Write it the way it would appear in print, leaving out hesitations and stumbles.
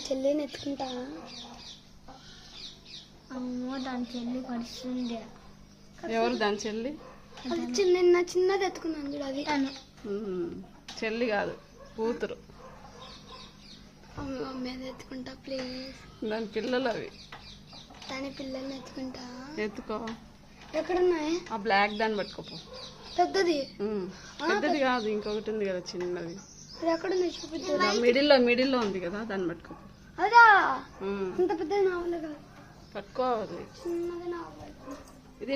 చెల్లిని ఎత్తుకుంటా. అమ్మో దాని చెల్లి పడుతుంది. ఎవరు దాని చెల్లి? అది చిన్నది ఎత్తుకున్నాను చూడు, అది తను. చెల్లి కాదు, కూతురు. మమ్మీ అది ఎత్తుకుంటా ప్లీజ్. దాని పిల్లలు అవి. దాని పిల్లల్ని ఎత్తుకుంటా. ఎత్తుకో. ఎక్కడున్నాయి? ఆ బ్లాక్ దాన్ని పట్టుకోపో. పెద్దది పెద్దది కాదు, ఇంకొకటి ఉంది కదా చిన్నది. అది ఎక్కడుంది చూపిద్దు. మిడిల్లో ఉంది కదా, దాన్ని పట్టుకోపో. అదా అంత పెద్దది నా వల్ల కాదు. పట్టుకోవాలి. చిన్నది నా వల్ల.